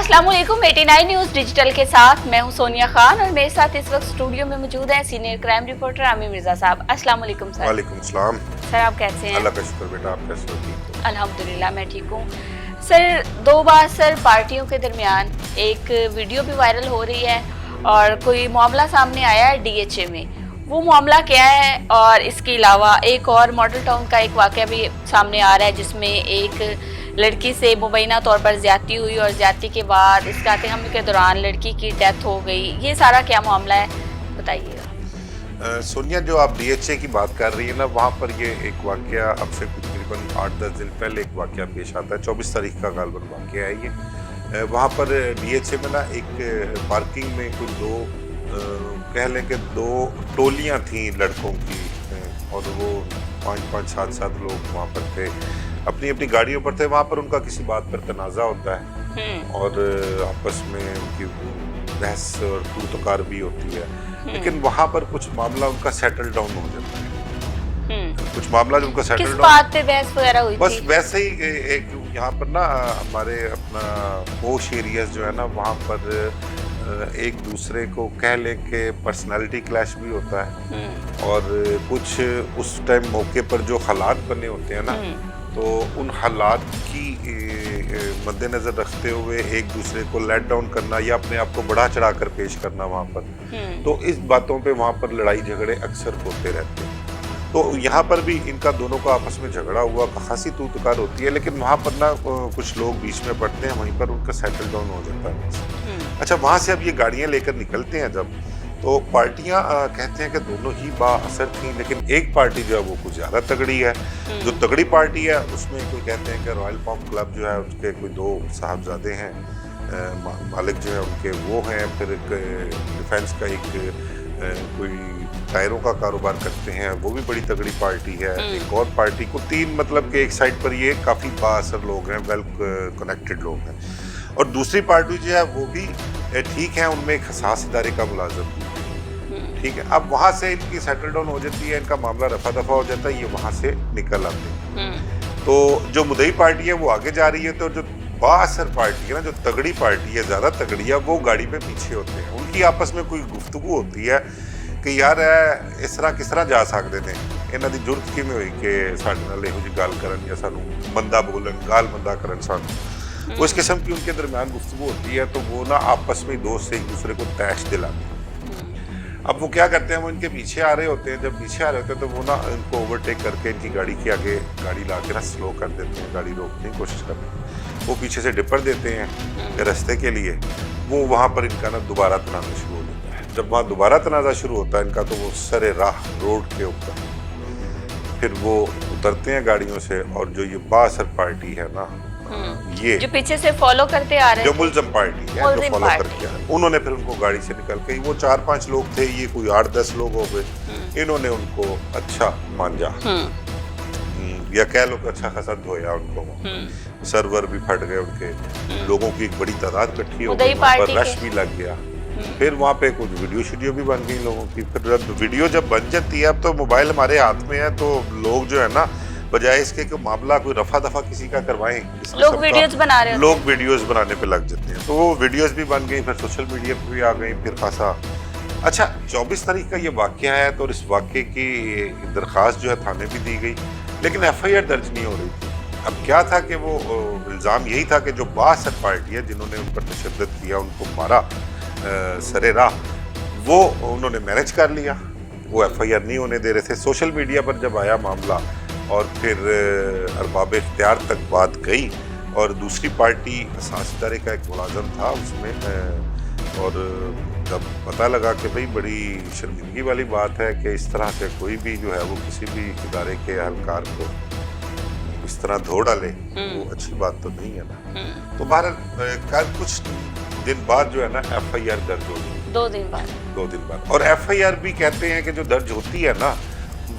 अस्सलाम वालेकुम 89 news digital के साथ मैं हूं सोनिया खान और मेरे साथ इस वक्त स्टूडियो में मौजूद हैं senior crime reporter Aamir Mirza साहब। अस्सलाम वालेकुम सर। वालेकुम सलाम। सर आप कैसे हैं? अल्लाह का शुक्र बेटा, आप कैसे हो? ठीक हो? अल्हम्दुलिल्लाह मैं ठीक हूं। सर दो बार सर पार्टियों के दरमियान एक वीडियो भी वायरल हो रही है और कोई मामला सामने आया है डीएचए में। वो मामला क्या है? और इसके अलावा एक और मॉडल टाउन का एक वाकया भी सामने आ रहा है जिसमें एक लड़की से मुबैना तौर पर ज्यादती हुई और ज्यादती के बाद इस कातिल हमले के दौरान लड़की की डेथ हो गई। ये सारा क्या मामला है बताइएगा। सोनिया, जो आप डीएचए की बात कर रही है ना, वहाँ पर ये एक वाकया अब से तकरीबन 8-10 दिन पहले एक वाकया पेश आता है। 24 तारीख का गालबन वाकया है ये। वहाँ पर डीएचए में ना एक पार्किंग में कुछ कह लें कि दो टोलियाँ थीं लड़कों की, और वो 5-5, 7-7 लोग वहाँ पर थे, अपनी अपनी गाड़ियों पर थे। वहाँ पर उनका किसी बात पर तनाज़ा होता है और आपस में उनकी बहस और तूतकार भी होती है, लेकिन वहाँ पर कुछ मामला उनका सेटल डाउन हो जाता है। कुछ मामला जो उनका सेटल डाउन, किस बात पे बहस वगैरह हुई बस थी? वैसे ही एक यहाँ पर ना हमारे अपना पोश एरियाज जो है ना, वहाँ पर एक दूसरे को कह लें कि पर्सनालिटी क्लैश भी होता है, और कुछ उस टाइम मौके पर जो हालात बने होते हैं ना, तो उन हालात की मद्देनजर रखते हुए एक दूसरे को लेट डाउन करना या अपने आप को बढ़ा चढ़ा कर पेश करना वहाँ पर, तो इस बातों पे वहाँ पर लड़ाई झगड़े अक्सर होते रहते हैं। तो यहाँ पर भी इनका दोनों का आपस में झगड़ा हुआ, खासी तूतकार होती है, लेकिन वहाँ पर ना कुछ लोग बीच में पड़ते हैं, वहीं पर उनका सेटल डाउन हो जाता है। अच्छा, वहाँ से अब ये गाड़ियाँ लेकर निकलते हैं जब, तो पार्टियां कहते हैं कि दोनों ही बाअसर थी, लेकिन एक पार्टी जो है वो कुछ ज़्यादा तगड़ी है। जो तगड़ी पार्टी है उसमें कोई कहते हैं कि रॉयल पाम क्लब जो है उसके कोई 2 साहबजादे हैं, मालिक जो है उनके वो हैं, फिर एक डिफेंस का एक कोई टायरों का कारोबार करते हैं, वो भी बड़ी तगड़ी पार्टी है। एक और पार्टी को 3, मतलब कि एक साइड पर ये काफ़ी बाअसर लोग हैं, वेल कनेक्टेड लोग हैं, और दूसरी पार्टी जो है वो भी ठीक है, उनमें एक हसास इदारे का मुलाजिम भी, ठीक है। अब वहाँ से इनकी सेटल डाउन हो जाती है, इनका मामला रफा दफा हो जाता है, ये वहाँ से निकल आते हैं। तो जो मुद्दई पार्टी है वो आगे जा रही है, तो जो बाअसर पार्टी है ना, जो तगड़ी पार्टी है, ज़्यादा तगड़ी है, वो गाड़ी पे पीछे होते हैं। उनकी आपस में कोई गुफ्तगू होती है कि यार इस तरह किस तरह जा सकते थे, इन्हों की जुर्त किमें हुई कि साडे नाल इहो जी गल करन या सानू मंदा बोलन, गाल मंदा करन सानू। उस किस्म की उनके दरमियान गुफ्तगू होती है, तो वो ना आपस में दोस्त से एक दूसरे को तैश दिलाते हैं। अब वो क्या करते हैं, वो इनके पीछे आ रहे होते हैं, जब पीछे आ रहे होते हैं तो वो ना इनको ओवरटेक करके इनकी गाड़ी के आगे गाड़ी ला के ना स्लो कर देते हैं, गाड़ी रोकने की कोशिश करते हैं। वो पीछे से डिपर देते हैं रास्ते के लिए। वो वहाँ पर इनका ना दोबारा तनाज़ा शुरू हो जाता है। जब वहाँ दोबारा तनाज़ा शुरू होता है इनका, तो वो सरे राह रोड के ऊपर फिर वो उतरते हैं गाड़ियों से, और जो ये बाअसर पार्टी है ना, ये जो पीछे से फॉलो करते आ रहे हैं, जो मुल्ज़म पार्टी है, जो फॉलो करके आ रहे हैं, उन्होंने फिर उनको गाड़ी से निकल के, वो 4-5 लोग थे, ये कोई 8-10 लोग हो गए। इन्होंने उनको अच्छा मांझा, या कह लो कि अच्छा खासा धोया उनको, सर्वर भी फट गए उनके, लोगों की एक बड़ी तादाद इकट्ठी हो गई, वहाँ पर रश भी लग गया। फिर वहाँ पे कुछ वीडियो भी बन गई लोगों की। फिर वीडियो जब बन जाती है, अब तो मोबाइल हमारे हाथ में है, तो लोग जो है ना, बजाय इसके कि मामला कोई रफा दफा किसी का करवाएं, लोग वीडियोस बना रहे हैं, लोग वीडियोस बनाने पे लग जाते हैं। तो वो वीडियोस भी बन गई, फिर सोशल मीडिया पे भी आ गई, फिर खासा। अच्छा, 24 तारीख का ये वाकया है, तो इस वाकये की दरख्वास्त जो है थाने भी दी गई, लेकिन FIR दर्ज नहीं हो रही थी। अब क्या था कि वो इल्ज़ाम यही था कि जो बाअसर पार्टी है, जिन्होंने उन पर तशद्दुद किया, उनको मारा सरे राह, वो उन्होंने मैनेज कर लिया, वो FIR नहीं होने दे रहे थे। सोशल मीडिया पर जब आया मामला और फिर अरबाब इख्तियार तक बात गई, और दूसरी पार्टी हसास इदारे का एक मुलाज़िम था उसमें, और जब पता लगा कि भाई बड़ी शर्मिंदगी वाली बात है कि इस तरह से कोई भी जो है वो किसी भी इदारे के अहलकार को इस तरह धो डाले, वो अच्छी बात तो नहीं है ना। तो बहरहाल कल कुछ दिन बाद जो है ना FIR दर्ज हो गई, 2 दिन बाद, 2 दिन बाद। और FIR भी कहते हैं कि जो दर्ज होती है ना,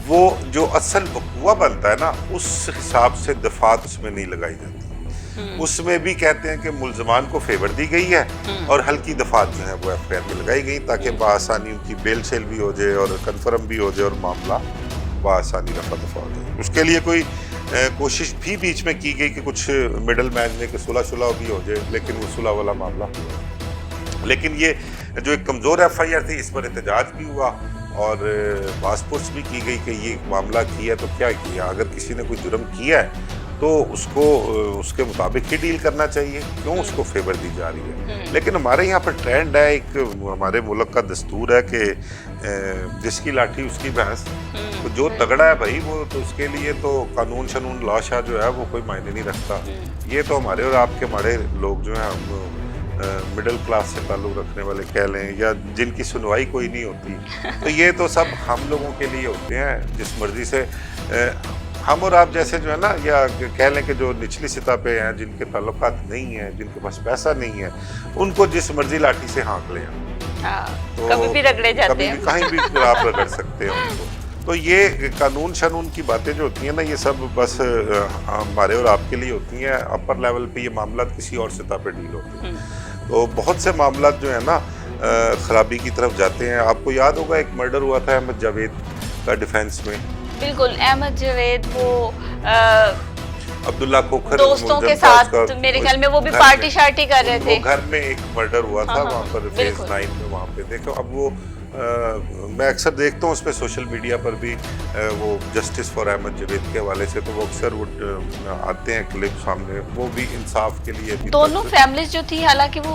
वो जो असल वक़ुआ बनता है ना, उस हिसाब से दफात उसमें नहीं लगाई जाती। उसमें भी कहते हैं कि मुल्ज़मान को फेवर दी गई है, और हल्की दफात जो है वो FIR में लगाई गई, ताकि बआसानी उनकी बेल सेल भी हो जाए और कन्फर्म भी हो जाए, और मामला बआसानी रफा दफा हो जाए। उसके लिए कोई कोशिश भी बीच में की गई कि कुछ मिडल मैन ने कि सुलह भी हो जाए, लेकिन वो सुलह वाला मामला हुआ। लेकिन ये जो एक कमज़ोर FIR थी, इस पर एहतजाज भी हुआ और पासपोर्ट्स भी की गई कि ये मामला किया तो क्या किया, अगर किसी ने कोई जुर्म किया है तो उसको उसके मुताबिक ही डील करना चाहिए, क्यों उसको फेवर दी जा रही है। लेकिन हमारे यहाँ पर ट्रेंड है, एक हमारे मुल्क का दस्तूर है कि जिसकी लाठी उसकी भैंस, तो जो तगड़ा है भाई वो तो उसके लिए तो कानून शनून लाशा जो है वो कोई मायने नहीं रखता। ये तो हमारे और आपके हमारे लोग जो हैं मिडिल क्लास से ताल्लुक़ रखने वाले कह लें, या जिनकी सुनवाई कोई नहीं होती, तो ये तो सब हम लोगों के लिए होते हैं। जिस मर्जी से हम और आप जैसे जो है ना, या कह लें कि जो निचली सतह पे हैं, जिनके ताल्लुकात नहीं हैं, जिनके पास पैसा नहीं है, उनको जिस मर्जी लाठी से हाँक लें, तो कभी भी रगड़े जाते हैं, कहीं भी आप रगड़ सकते हैं उनको। तो ये कानून शनून की बातें जो होती हैं ना, ये सब बस हमारे और आपके लिए होती हैं। अपर लेवल पे ये मामला किसी और सतह पे डील होते हैं। तो बहुत से मामला जो है ना खराबी की तरफ जाते हैं। आपको याद होगा एक मर्डर हुआ था अहमद जावेद का डिफेंस में। बिल्कुल, अहमद जावेद वो अब्दुल्ला खोखर दोस्तों के साथ मेरे ख्याल में वो भी पार्टी शार्टी कर रहे थे। घर में एक मर्डर हुआ था वहाँ पर फेज 9 में। वहाँ पे देखो, अब वो मैं अक्सर देखता हूँ उस पर सोशल मीडिया पर भी वो जस्टिस फॉर अहमद जावेद के हवाले से, तो वो अक्सर वो आते हैं क्लिप सामने, वो भी इंसाफ के लिए भी। दोनों फैमिलीज जो थी, हालांकि वो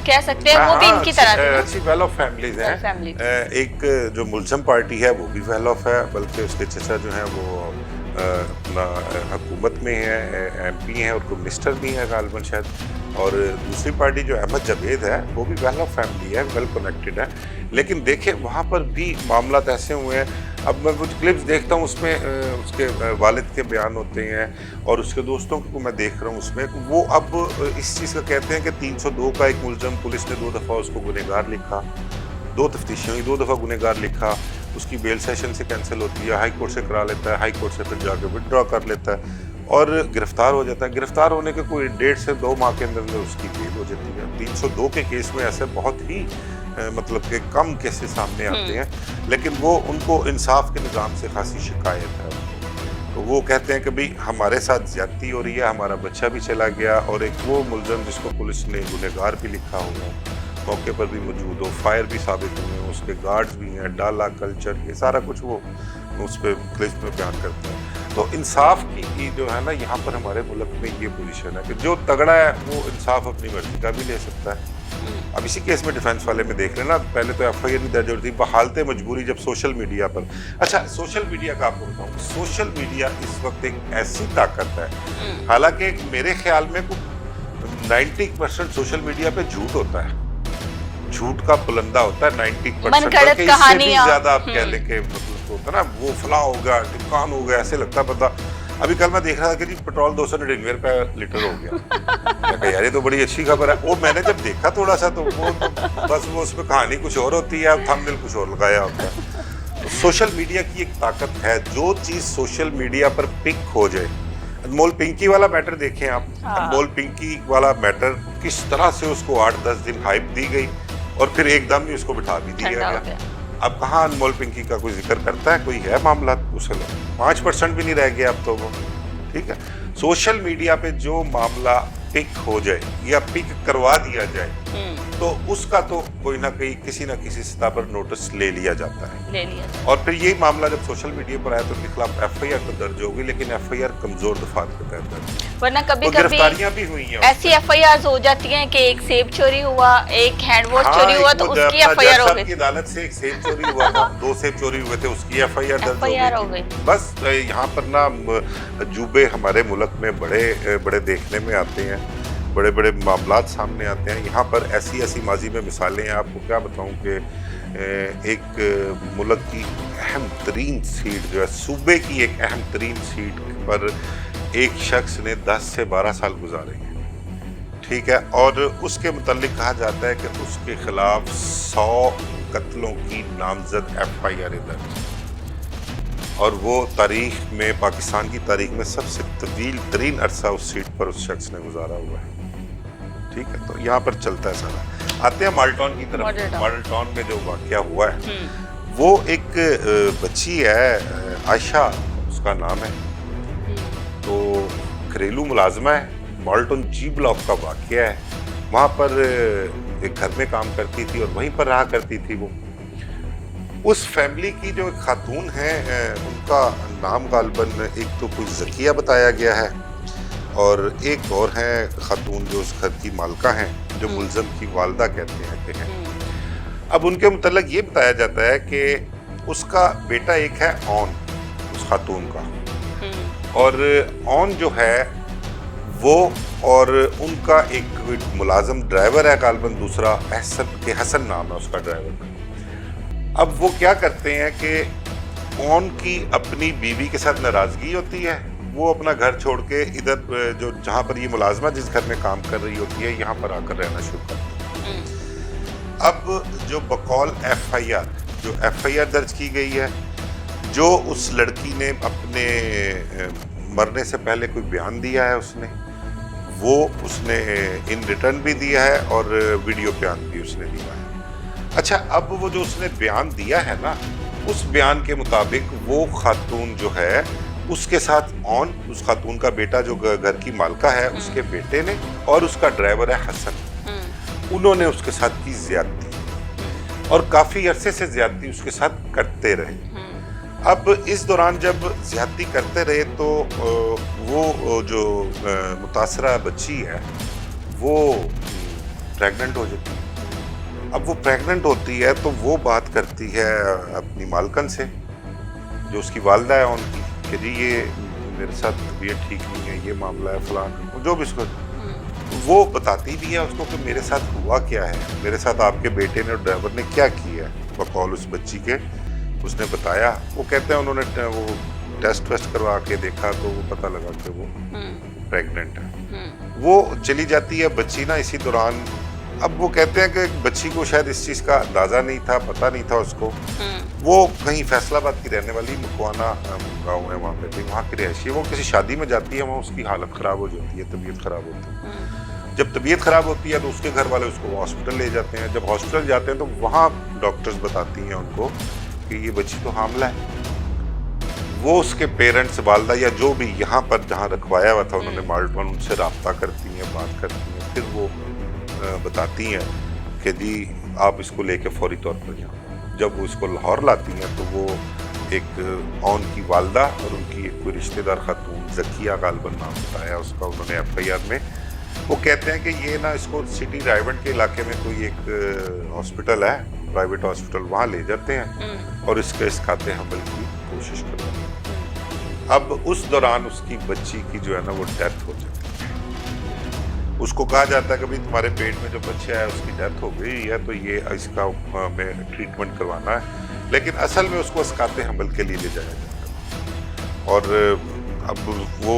कह सकते हैं वो भी इनकी तरह थी, अच्छी वेल ऑफ फैमिलीज हैं। एक जो मुल्ज़म पार्टी है वो भी वेल ऑफ है, बल्कि उसके चचा जो हैं वो अपना हुकूमत में है, MP हैं और कोई मिनिस्टर भी हैं गालिबन शायद। और दूसरी पार्टी जो अहमद जावेद है वो भी वेल ऑफ फैमिली है, वेल कनेक्टेड है। लेकिन देखिए वहाँ पर भी मामला ऐसे हुए हैं। अब मैं कुछ क्लिप्स देखता हूँ, उसमें उसके वालिद के बयान होते हैं और उसके दोस्तों को मैं देख रहा हूँ उसमें, वो अब इस चीज़ का कहते हैं कि 302 का एक मुल्ज़म, पुलिस ने 2 दफ़ा उसको गुनहगार लिखा, 2 तफ्तीशें हुई, 2 दफ़ा गुनहगार लिखा, उसकी बेल सेशन से कैंसिल होती है, हाई कोर्ट से करा लेता है, हाई कोर्ट से फिर जाके विड्रॉ कर लेता है और गिरफ्तार हो जाता है। गिरफ्तार होने के कोई 1.5 से 2 माह के अंदर उसकी बेल हो जाती है। 302 के केस में ऐसे बहुत ही मतलब कि कम केसेस सामने आते हैं, लेकिन वो उनको इंसाफ के निज़ाम से खासी शिकायत है। तो वो कहते हैं कि भाई हमारे साथ ज्यादती हो रही है, हमारा बच्चा भी चला गया और एक वो मुल्ज़म जिसको पुलिस ने गुनहगार भी लिखा हुआ मौके पर भी मौजूद हो, फायर भी साबित हुए, उसके गार्ड्स भी हैं, डाला कल्चर, ये सारा कुछ वो उस पर क्लिप में बयान करते हैं। तो इंसाफ की जो है ना यहाँ पर हमारे मुल्क में ये पोजीशन है कि जो तगड़ा है वो इंसाफ अपनी मर्जी का भी ले सकता है। अब इसी केस में डिफेंस वाले में देख लेना, पहले तो FIR नहीं दर्ज होती, बहालते मजबूरी जब सोशल मीडिया पर। अच्छा, सोशल मीडिया का आपको बताऊँ, सोशल मीडिया इस वक्त एक ऐसी ताकत है, हालांकि मेरे ख्याल में 90% सोशल मीडिया पे झूठ होता है, झूठ का पुलंदा होता है 90%, कहानियां ज्यादा आप कह लें कि मतलब होता है ना, वो फला हो गया, टिकान हो गया, ऐसे लगता है पता। अभी कल मैं देख रहा था कि जी पेट्रोल 299 रुपये लीटर हो गया। यार ये तो बड़ी अच्छी खबर है। वो मैंने जब देखा थोड़ा सा, तो वो तो बस वो उसमें कहानी कुछ और होती है, थंबनेल कुछ और लगाया होता है। तो सोशल मीडिया की एक ताकत है, जो चीज़ सोशल मीडिया पर पिक हो जाए। अनमोल पिंकी वाला मैटर देखें आप, अनमोल पिंकी वाला मैटर किस तरह से उसको 8-10 दिन हाइप दी गई और फिर एकदम ही उसको बिठा भी दिया गया। अब कहाँ अनमोल पिंकी का कोई जिक्र करता है, कोई है मामला? उसे 5% भी नहीं रह गया अब तो वो। ठीक है, सोशल मीडिया पे जो मामला पिक हो जाए या पिक करवा दिया जाए तो उसका तो कोई ना कोई किसी ना किसी सतह पर नोटिस ले लिया जाता है। और फिर ये मामला जब सोशल मीडिया पर आया तो उनके खिलाफ FIR तो दर्ज होगी, लेकिन FIR कमजोर दफात के तहत दर्ज, वरना कभी कभी गिरफ्तारियां भी हुई हैं। ऐसी FIR हो जाती हैं कि एक सेब चोरी हुआ, एक हैंड वॉश चोरी हुआ, तो उसकी FIR हो गई। अदालत से एक सेब चोरी हुआ था, 2 सेब चोरी हुए थे, उसकी FIR दर्ज हो गई। बस यहाँ पर ना अजूबे हमारे मुल्क में बड़े बड़े देखने में आते हैं, बड़े बड़े मामलात सामने आते हैं। यहाँ पर ऐसी ऐसी माजी में मिसालें हैं, आपको क्या बताऊँ कि एक मुल्क की अहम तरीन सीट जो है, सूबे की एक अहम तरीन सीट पर एक शख्स ने 10 से 12 साल गुजारे हैं। ठीक है, और उसके मुतालिक कहा जाता है कि उसके खिलाफ 100 कत्लों की नामजद FIR दर्ज, और वो तारीख में, पाकिस्तान की तारीख में सबसे तवील तरीन अरसा उस सीट पर उस शख्स ने गुजारा हुआ है। ठीक है, तो यहाँ पर चलता है सारा। आते हैं माल्टॉन की तरफ। माल्टॉन में जो वाक़या हुआ है, वो एक बच्ची है, आयशा उसका नाम है, घरेलू मुलाजमा है, मॉल्टन जी ब्लॉक का वाकया है। वहाँ पर एक घर में काम करती थी और वहीं पर रहा करती थी वो। उस फैमिली की जो खातून है उनका नाम गालबन एक तो कुछ ज़किया बताया गया है और एक और है खातून जो उस घर की मालका हैं, जो मुलजम की वालदा कहते हैं। अब उनके मुतल्लिक ये बताया जाता है कि उसका बेटा एक है ऑन, उस खातून का, और ऑन जो है वो और उनका एक मुलाजम ड्राइवर है गालबन दूसरा, हसन नाम है उसका ड्राइवर का। अब वो क्या करते हैं कि ऑन की अपनी बीवी के साथ नाराजगी होती है, वो अपना घर छोड़ के इधर जो जहाँ पर ये मुलाजमा जिस घर में काम कर रही होती है यहाँ पर आकर रहना शुरू करती है। अब जो बकौल FIR, जो FIR दर्ज की गई है, जो उस लड़की ने अपने मरने से पहले कोई बयान दिया है उसने इन रिटर्न भी दिया है और वीडियो बयान भी उसने दिया है। अच्छा, अब वो जो उसने बयान दिया है ना, उस बयान के मुताबिक वो खातून जो है उसके साथ उस खातून का बेटा जो घर की मालका है उसके बेटे ने और उसका ड्राइवर है हसन, उन्होंने उसके साथ की ज्यादती और काफी अरसे से ज्यादती उसके साथ करते रहे। अब इस दौरान जब ज्यादती करते रहे तो वो जो मुतासरा बच्ची है वो प्रेग्नेंट हो जाती है। अब वो प्रेग्नेंट होती है तो वो बात करती है अपनी मालकन से, जो उसकी वालदा है उनकी, कि जी ये मेरे साथ तबीयत ठीक नहीं है, ये मामला है फलां, जो भी उसको वो बताती भी है उसको कि मेरे साथ हुआ क्या है, मेरे साथ आपके बेटे ने और ड्राइवर ने क्या किया है। बकौल उस बच्ची के उसने बताया, वो कहते हैं उन्होंने वो टेस्ट वेस्ट करवा के देखा तो वो पता लगा कि वो प्रेग्नेंट है। वो चली जाती है बच्ची ना इसी दौरान। अब वो कहते हैं कि बच्ची को शायद इस चीज़ का अंदाज़ा नहीं था, पता नहीं था उसको। वो कहीं फैसलाबाद की रहने वाली मकवाना गाँव है, वहाँ पे थी, वहाँ की रिहायशी है। वो किसी शादी में जाती है, वहाँ उसकी हालत ख़राब हो जाती है, तबीयत ख़राब होती है। जब तबीयत ख़राब होती है तो उसके घर वाले उसको हॉस्पिटल ले जाते हैं। जब हॉस्पिटल जाते हैं तो वहाँ डॉक्टर्स बताती हैं उनको कि ये बच्ची तो हामला है। वो उसके पेरेंट्स, वालदा या जो भी यहाँ पर जहाँ रखवाया हुआ था उन्होंने माल्टन, उनसे रब्ता करती हैं, बात करती हैं, फिर वो बताती हैं कि जी आप इसको लेके फौरी तौर पर यहाँ। जब वो इसको लाहौर लाती हैं तो वो एक ऑन की वालदा और उनकी एक कोई रिश्तेदार खातून, ज़किया गालबन नाम बताया उसका उन्होंने FIR में। वो कहते हैं कि ये ना इसको सिटी रायवंड के इलाके में कोई एक हॉस्पिटल है, प्राइवेट हॉस्पिटल, वहाँ ले जाते हैं और इसके इसकाते हमल की कोशिश करते हैं। अब उस दौरान उसकी बच्ची की जो है ना वो डेथ हो जाती है। उसको कहा जाता है कि भाई तुम्हारे पेट में जो बच्चा है उसकी डेथ हो गई है तो ये इसका हमें ट्रीटमेंट करवाना है, लेकिन असल में उसको इसकाते हमल के लिए ले जाया जाता है। और अब वो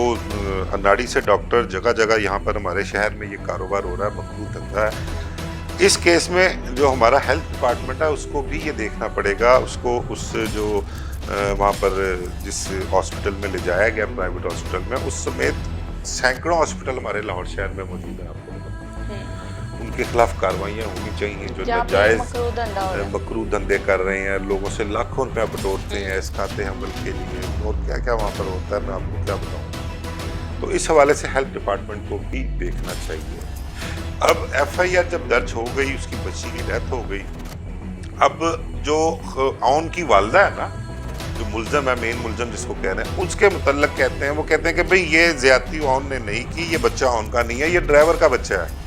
अनाड़ी से डॉक्टर जगह जगह यहाँ पर हमारे शहर में ये कारोबार हो रहा है, मकबूल धंधा है। इस केस में जो हमारा हेल्थ डिपार्टमेंट है उसको भी ये देखना पड़ेगा, उसको उस जो वहाँ पर जिस हॉस्पिटल में ले जाया गया प्राइवेट हॉस्पिटल में, उस समेत सैकड़ों हॉस्पिटल हमारे लाहौर शहर में मौजूद है। आपको उनके खिलाफ कार्रवाइयाँ होनी चाहिए जो नाजायज मकरू धंधे कर रहे हैं, लोगों से लाखों रुपया बटोरते हैं इसकाते हमल के लिए, और क्या क्या वहाँ पर होता है मैं आपको क्या बताऊँ। तो इस हवाले से हेल्थ डिपार्टमेंट को भी देखना चाहिए। अब FIR जब दर्ज हो गई, उसकी बच्ची की डेथ हो गई, अब जो ऑन की वालदा है ना, जो मुलजम है, मेन मुलजम जिसको कह रहे हैं, उसके मुतल्लक कहते हैं, वो कहते हैं कि भाई ये ज्यादती ऑन ने नहीं की, ये बच्चा ऑन का नहीं है, ये ड्राइवर का बच्चा है।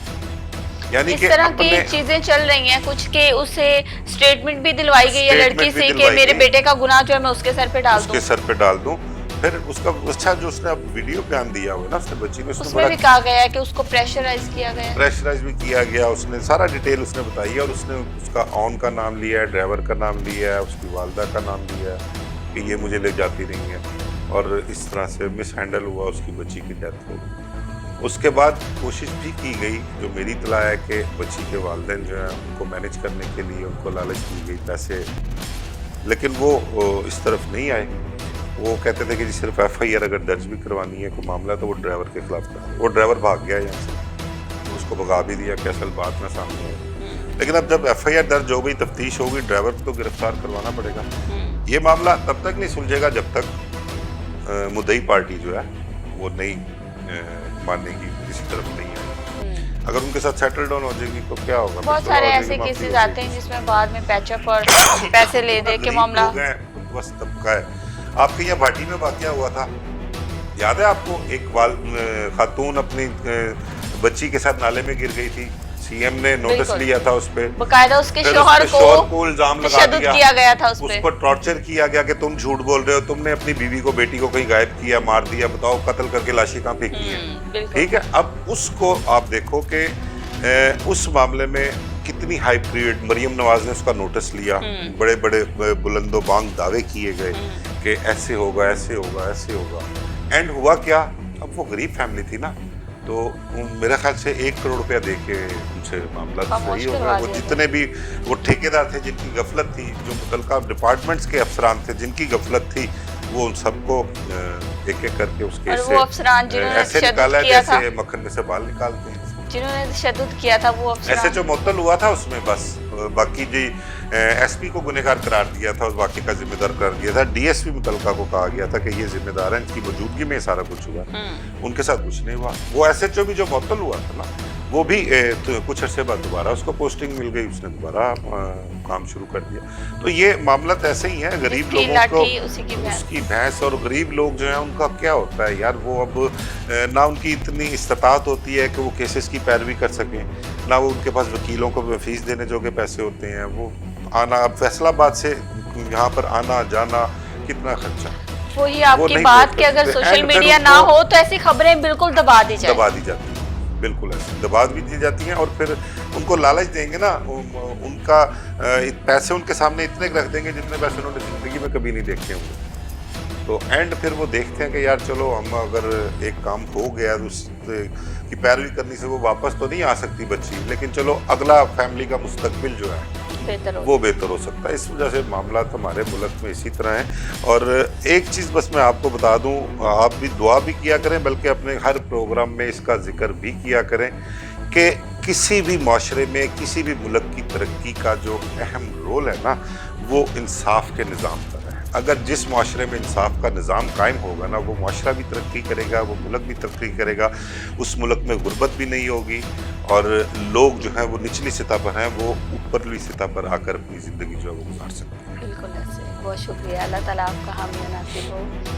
यानी इस तरह की चीजें चल रही हैं कुछ के उसे स्टेटमेंट भी दिलवाई गई है लड़की से कि मेरे बेटे का गुनाह जो है मैं उसके सर पे डाल दूं। फिर उसका अच्छा जो उसने अब वीडियो बयान दिया हुआ ना उसने बच्ची ने, उसमें भी कहा गया है कि उसको प्रेशराइज भी किया गया, उसने सारा डिटेल उसने बताई है और उसने उसका ऑन का नाम लिया है, ड्राइवर का नाम लिया है, उसकी वालदा का नाम लिया है कि ये मुझे ले जाती नहीं है, और इस तरह से मिस हैंडल हुआ, उसकी बच्ची की डेथ हो गई। उसके बाद कोशिश भी की गई, जो मेरी इत्तला है कि बच्ची के वालिदैन जो है उनको मैनेज करने के लिए उनको लालच दी गई पैसे, लेकिन वो इस तरफ नहीं आए। वो कहते थे कि जी सिर्फ FIR अगर दर्ज भी करवानी है कोई मामला तो वो ड्राइवर के खिलाफ करा। वो ड्राइवर भाग गया यहाँ से, उसको भगा भी दिया कि असल बात ना सामने है। लेकिन अब जब FIR दर्ज हो गई, तफ्तीश हो गई, ड्राइवर को तो गिरफ्तार करवाना पड़ेगा। ये मामला तब तक नहीं सुलझेगा जब तक मुद्दई पार्टी जो है वो नहीं मानने की किसी तरफ नहीं है। अगर उनके साथ सेटल डाउन हो जाएगी तो क्या होगा? बहुत सारे ऐसे केसेस आते हैं जिसमें बाद में पैचअप और पैसे ले दे के मामला। बस तबका है। आपके यहाँ भाटी में वाकया हुआ था, याद है आपको? एक खातून अपनी बच्ची के साथ नाले में गिर गई थी, सीएम ने नोटिस लिया था उस पे, बकायदा उसके शौहर को इल्जाम लगा दिया गया था, उस पर टॉर्चर किया गया कि तुम झूठ बोल रहे हो, तुमने अपनी बीवी को, बेटी को कहीं गायब किया, मार दिया, बताओ कत्ल करके लाशें कहाँ फेंकी हैं। ठीक है, अब उसको आप देखो कि उस मामले में कितनी हाई पीरियड मरियम नवाज ने उसका नोटिस लिया, बड़े बड़े बुलंदो बांग दावे किए गए कि ऐसे होगा ऐसे होगा ऐसे होगा। एंड हुआ क्या? अब वो गरीब फैमिली थी ना, तो मेरे ख्याल से 1 करोड़ रुपया दे के उनसे मामला सही होगा। वो जितने भी वो ठेकेदार थे जिनकी गफलत थी, जो मुतल्लिका डिपार्टमेंट्स के अफसरान थे जिनकी गफलत थी, वो उन सबको एक एक करके उस केस से ऐसे निकाला जैसे मक्खन में से बाल निकालते हैं। जिन्होंने तशद्दुद किया था वो SHO मुअत्तल हुआ था उसमें, बस बाकी जी SP को गुनहगार करार दिया था, बाकी का जिम्मेदार करार दिया था। DSP मुतल्लिका को कहा गया था कि ये जिम्मेदार है, इनकी मौजूदगी में सारा कुछ हुआ। उनके साथ कुछ नहीं हुआ। वो SHO भी जो मुअत्तल हुआ था ना, वो भी तो कुछ अर्से बाद दोबारा उसको पोस्टिंग मिल गई, उसने दोबारा काम शुरू कर दिया। तो ये मामला तो ऐसे ही है, गरीब लोगों को उसकी भैंस, और गरीब लोग जो है उनका क्या होता है यार, वो अब ना उनकी इतनी इस्तात होती है कि वो केसेस की पैरवी कर सकें, ना वो उनके पास वकीलों को फीस देने जो के पैसे होते हैं। वो आना, अब फैसलाबाद से यहाँ पर आना जाना कितना खर्चा, वही आपकी बात कि अगर सोशल मीडिया ना हो तो ऐसी खबरें बिल्कुल दबा दी जाती है, बिल्कुल ऐसे दबा भी दी जाती हैं। और फिर उनको लालच देंगे ना, उनका पैसे उनके सामने इतने रख देंगे जितने पैसे उन्होंने जिंदगी में कभी नहीं देखे होंगे। तो एंड फिर वो देखते हैं कि यार चलो हम अगर एक काम हो गया तो उसकी पैरवी करने से वो वापस तो नहीं आ सकती बच्ची, लेकिन चलो अगला फैमिली का मुस्तकबिल जो है वो बेहतर हो सकता है। इस वजह से मामला हमारे मुल्क में इसी तरह है। और एक चीज़ बस मैं आपको बता दूं, आप भी दुआ भी किया करें, बल्कि अपने हर प्रोग्राम में इसका जिक्र भी किया करें कि किसी भी माशरे में, किसी भी मुल्क की तरक्की का जो अहम रोल है ना, वो इंसाफ के निज़ाम पर है। अगर जिस माशरे में इंसाफ का निज़ाम कायम होगा ना, वो माशरा भी तरक्की करेगा, वो मुल्क भी तरक्की करेगा, उस मुल्क में गुर्बत भी नहीं होगी, और लोग जो हैं वो निचली सतह पर हैं, वो ऊपरली सतह पर आकर अपनी ज़िंदगी जो है वो गुजार सकते हैं। बिल्कुल ऐसे। बहुत शुक्रिया, अल्लाह ताला आपका हामी नासिब हो।